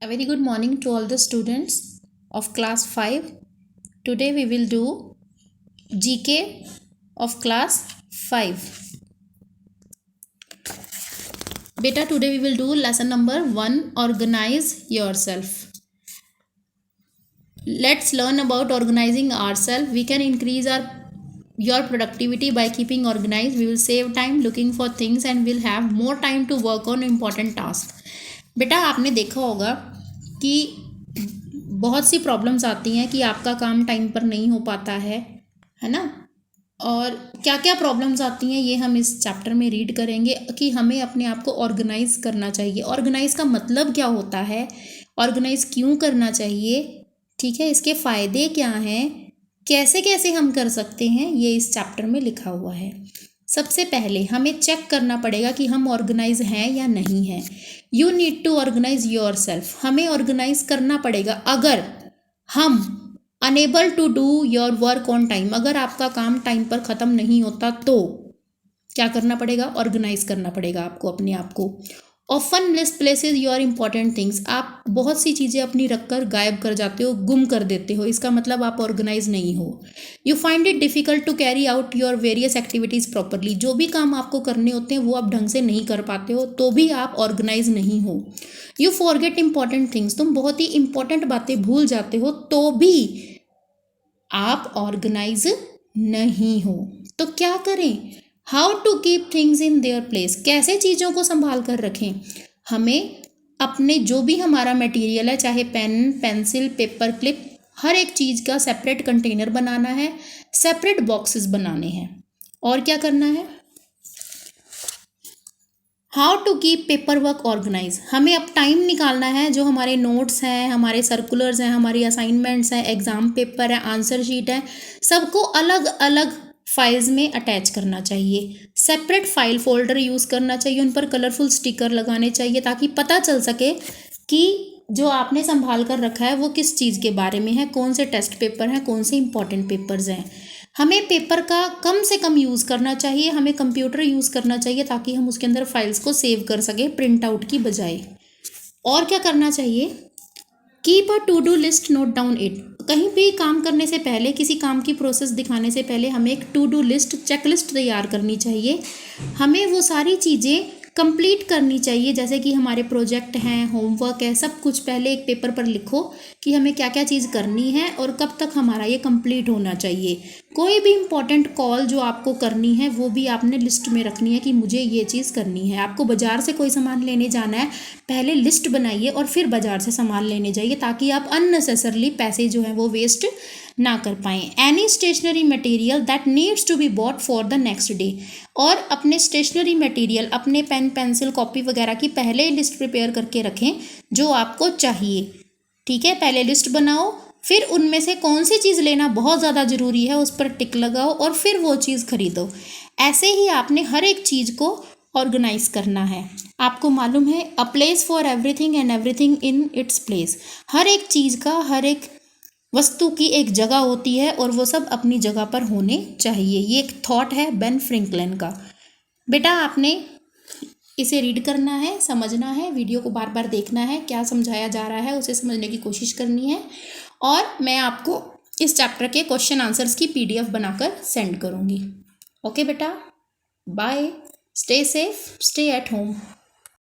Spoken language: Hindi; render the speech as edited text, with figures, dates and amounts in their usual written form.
A very good morning to all the students of class 5. Today we will do GK of class 5. Beta, today we will do lesson number 1, organize yourself. Let's learn about organizing ourselves. We can increase your productivity by keeping organized. We will save time looking for things and we'll have more time to work on important tasks. बेटा आपने देखा होगा कि बहुत सी प्रॉब्लम्स आती हैं कि आपका काम टाइम पर नहीं हो पाता है ना। और क्या क्या प्रॉब्लम्स आती हैं ये हम इस चैप्टर में रीड करेंगे कि हमें अपने आप को ऑर्गेनाइज करना चाहिए। ऑर्गेनाइज का मतलब क्या होता है, ऑर्गेनाइज क्यों करना चाहिए, ठीक है, इसके फ़ायदे क्या हैं, कैसे कैसे हम कर सकते हैं, ये इस चैप्टर में लिखा हुआ है। सबसे पहले हमें चेक करना पड़ेगा कि हम ऑर्गेनाइज हैं या नहीं हैं। You need to organise yourself. हमें ऑर्गेनाइज करना पड़ेगा। अगर हम unable to do your work on time, अगर आपका काम टाइम पर ख़त्म नहीं होता तो क्या करना पड़ेगा, ऑर्गेनाइज करना पड़ेगा आपको अपने आप को। Often miss places your important things. आप बहुत सी चीज़ें अपनी रख कर गायब कर जाते हो, गुम कर देते हो, इसका मतलब आप ऑर्गेनाइज नहीं हो। You find it difficult to carry out your various activities properly. जो भी काम आपको करने होते हैं वो आप ढंग से नहीं कर पाते हो, तो भी आप ऑर्गेनाइज नहीं हो। You forget important things. तुम बहुत ही इंपॉर्टेंट बातें भूल जाते हो, तो भी आप ऑर्गेनाइज नहीं हो। तो क्या करें, how to keep things in their place. कैसे चीज़ों को संभाल कर रखें। हमें अपने जो भी हमारा मटेरियल है, चाहे पेन, पेंसिल, पेपर क्लिप, हर एक चीज़ का सेपरेट कंटेनर बनाना है, सेपरेट बॉक्सेस बनाने हैं। और क्या करना है, how to keep paper work organise. हमें अब टाइम निकालना है, जो हमारे नोट्स हैं, हमारे सर्कुलर्स हैं, हमारी असाइनमेंट्स हैं, एग्ज़ाम पेपर है, आंसर शीट है, सबको अलग अलग फाइल्स में अटैच करना चाहिए। सेपरेट फाइल फोल्डर यूज़ करना चाहिए, उन पर कलरफुल स्टिकर लगाने चाहिए ताकि पता चल सके कि जो आपने संभाल कर रखा है वो किस चीज़ के बारे में है, कौन से टेस्ट पेपर हैं, कौन से इंपॉर्टेंट पेपर्स हैं। हमें पेपर का कम से कम यूज़ करना चाहिए, हमें कंप्यूटर यूज़ करना चाहिए ताकि हम उसके अंदर फाइल्स को सेव कर सकें प्रिंट आउट की बजाय। और क्या करना चाहिए, keep a to do list, note down it. कहीं भी काम करने से पहले, किसी काम की प्रोसेस दिखाने से पहले हमें एक टू डू लिस्ट, चेकलिस्ट तैयार करनी चाहिए। हमें वो सारी चीज़ें कंप्लीट करनी चाहिए, जैसे कि हमारे प्रोजेक्ट हैं, होमवर्क है, सब कुछ पहले एक पेपर पर लिखो कि हमें क्या क्या चीज़ करनी है और कब तक हमारा ये कंप्लीट होना चाहिए। कोई भी इम्पॉर्टेंट कॉल जो आपको करनी है वो भी आपने लिस्ट में रखनी है कि मुझे ये चीज़ करनी है। आपको बाज़ार से कोई सामान लेने जाना है, पहले लिस्ट बनाइए और फिर बाज़ार से सामान लेने जाइए ताकि आप अननेसेसरली पैसे जो हैं वो वेस्ट ना कर पाएँ। Any stationery material that needs to be bought for the next day. और अपने स्टेशनरी मटेरियल, अपने पेन, पेंसिल, कॉपी वगैरह की पहले ही लिस्ट प्रिपेयर करके रखें जो आपको चाहिए। ठीक है, पहले लिस्ट बनाओ, फिर उनमें से कौन सी चीज़ लेना बहुत ज़्यादा ज़रूरी है उस पर टिक लगाओ और फिर वो चीज़ खरीदो। ऐसे ही आपने हर एक चीज़ को ऑर्गेनाइज करना है। आपको मालूम है, a place for everything and everything in its place. हर एक चीज़ का, हर एक वस्तु की एक जगह होती है और वो सब अपनी जगह पर होने चाहिए। ये एक थॉट है बेन फ्रैंकलिन का। बेटा आपने इसे रीड करना है, समझना है, वीडियो को बार बार देखना है, क्या समझाया जा रहा है उसे समझने की कोशिश करनी है। और मैं आपको इस चैप्टर के क्वेश्चन आंसर्स की PDF बनाकर सेंड करूँगी। ओके बेटा, bye, stay safe, stay at home.